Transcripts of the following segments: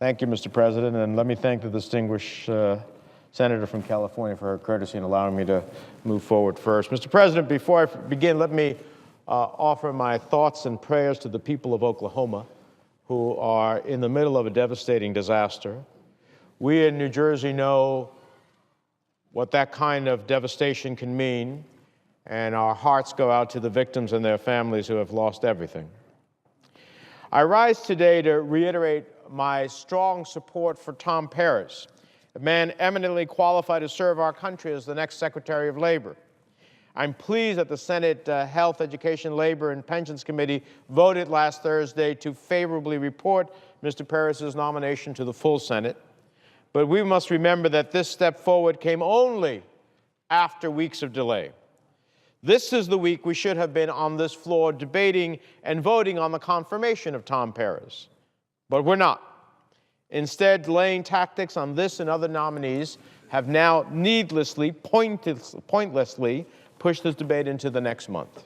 Thank you, Mr. President, and let me thank the distinguished Senator from California for her courtesy in allowing me to move forward first. Mr. President, before I begin, let me offer my thoughts and prayers to the people of Oklahoma who are in the middle of a devastating disaster. We in New Jersey know what that kind of devastation can mean, and our hearts go out to the victims and their families who have lost everything. I rise today to reiterate my strong support for Tom Perez, a man eminently qualified to serve our country as the next Secretary of Labor. I'm pleased that the Senate Health, Education, Labor, and Pensions Committee voted last Thursday to favorably report Mr. Perez's nomination to the full Senate. But we must remember that this step forward came only after weeks of delay. This is the week we should have been on this floor debating and voting on the confirmation of Tom Perez. But we're not. Instead, delaying tactics on this and other nominees have now needlessly, pointlessly pushed this debate into the next month.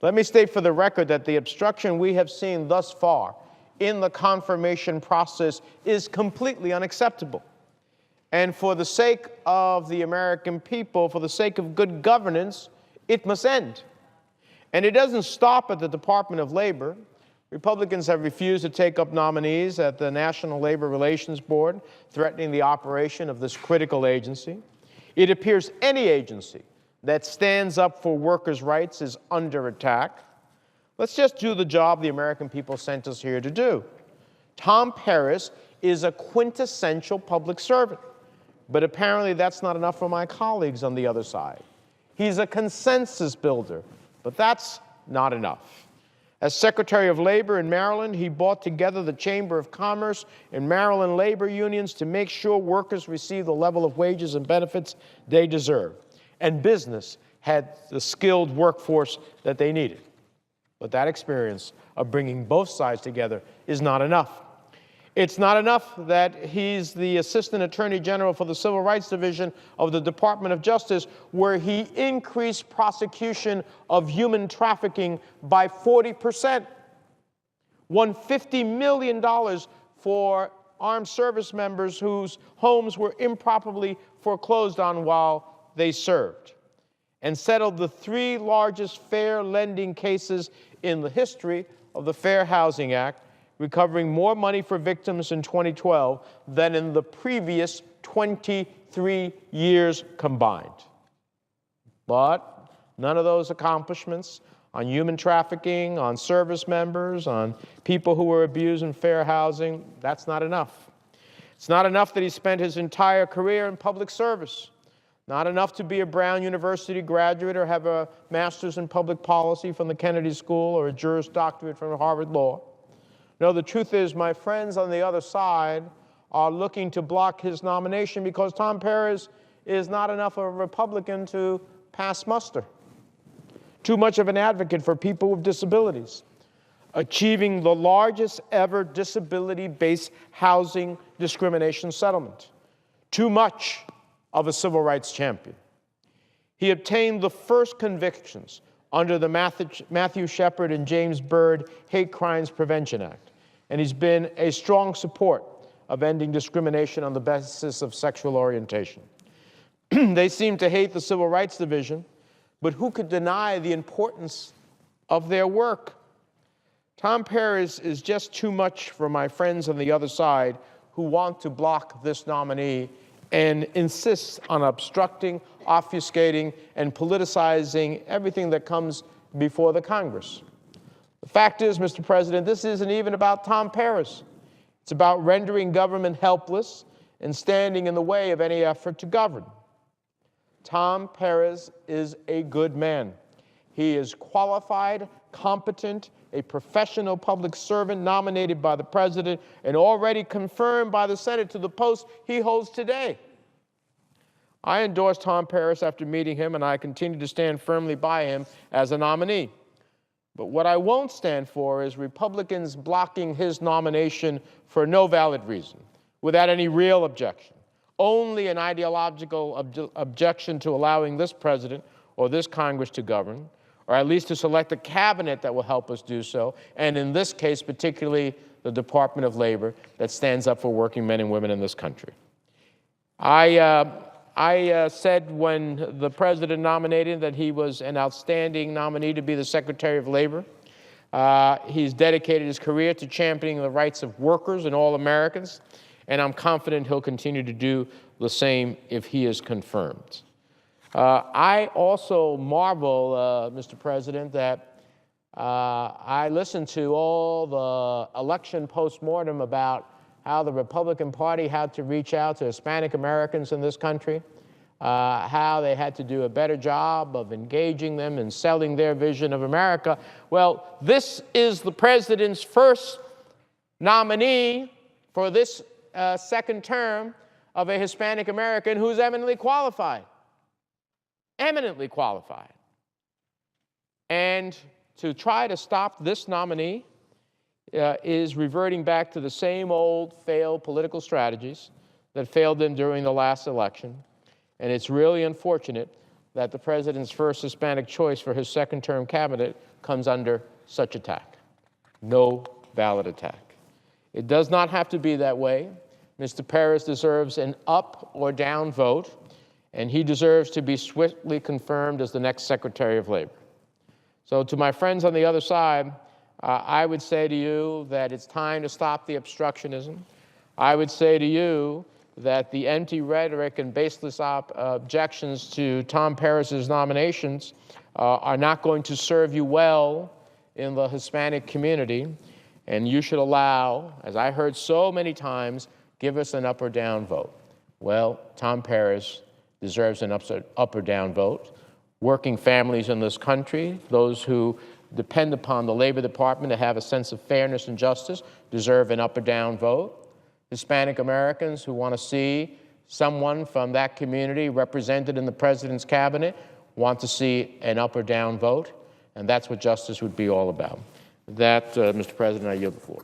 Let me state for the record that the obstruction we have seen thus far in the confirmation process is completely unacceptable. And for the sake of the American people, for the sake of good governance, it must end. And it doesn't stop at the Department of Labor. Republicans have refused to take up nominees at the National Labor Relations Board, threatening the operation of this critical agency. It appears any agency that stands up for workers' rights is under attack. Let's just do the job the American people sent us here to do. Tom Perez is a quintessential public servant, but apparently that's not enough for my colleagues on the other side. He's a consensus builder, but that's not enough. As Secretary of Labor in Maryland, he brought together the Chamber of Commerce and Maryland labor unions to make sure workers receive the level of wages and benefits they deserve. And business had the skilled workforce that they needed. But that experience of bringing both sides together is not enough. It's not enough that he's the Assistant Attorney General for the Civil Rights Division of the Department of Justice, where he increased prosecution of human trafficking by 40%, won $50 million for armed service members whose homes were improperly foreclosed on while they served, and settled the 3 largest fair lending cases in the history of the Fair Housing Act, recovering more money for victims in 2012 than in the previous 23 years combined. But none of those accomplishments on human trafficking, on service members, on people who were abused in fair housing, that's not enough. It's not enough that he spent his entire career in public service. Not enough to be a Brown University graduate or have a master's in public policy from the Kennedy School or a Juris Doctorate from Harvard Law. No, the truth is my friends on the other side are looking to block his nomination because Tom Perez is not enough of a Republican to pass muster. Too much of an advocate for people with disabilities, achieving the largest ever disability-based housing discrimination settlement. Too much of a civil rights champion. He obtained the first convictions under the Matthew Shepard and James Byrd Hate Crimes Prevention Act, and he's been a strong support of ending discrimination on the basis of sexual orientation. They seem to hate the Civil Rights Division, but who could deny the importance of their work? Tom Perez is just too much for my friends on the other side who want to block this nominee and insist on obstructing, obfuscating, and politicizing everything that comes before the Congress. The fact is, Mr. President, this isn't even about Tom Perez. It's about rendering government helpless and standing in the way of any effort to govern. Tom Perez is a good man. He is qualified, competent, a professional public servant nominated by the President and already confirmed by the Senate to the post he holds today. I endorsed Tom Perez after meeting him, and I continue to stand firmly by him as a nominee. But what I won't stand for is Republicans blocking his nomination for no valid reason, without any real objection, only an ideological objection to allowing this president or this Congress to govern, or at least to select a cabinet that will help us do so, and in this case, particularly the Department of Labor that stands up for working men and women in this country. I said when the president nominated that he was an outstanding nominee to be the Secretary of Labor. He's dedicated his career to championing the rights of workers and all Americans, and I'm confident he'll continue to do the same if he is confirmed. I also marvel, Mr. President, that I listened to all the election postmortem about how the Republican Party had to reach out to Hispanic Americans in this country, how they had to do a better job of engaging them and selling their vision of America. Well, this is the president's first nominee for this second term of a Hispanic American who's eminently qualified. Eminently qualified. And to try to stop this nominee is reverting back to the same old failed political strategies that failed them during the last election. And it's really unfortunate that the president's first Hispanic choice for his second-term cabinet comes under such attack. No valid attack. It does not have to be that way. Mr. Perez deserves an up or down vote, and he deserves to be swiftly confirmed as the next Secretary of Labor. So to my friends on the other side, I would say to you that it's time to stop the obstructionism. I would say to you that the empty rhetoric and baseless objections to Tom Perez's nominations are not going to serve you well in the Hispanic community, and you should allow, as I heard so many times, give us an up or down vote. Well, Tom Perez deserves an up or down vote. Working families in this country, those who depend upon the Labor Department to have a sense of fairness and justice, deserve an up or down vote. Hispanic Americans who want to see someone from that community represented in the president's cabinet want to see an up or down vote, and that's what justice would be all about. That, Mr. President, I yield the floor.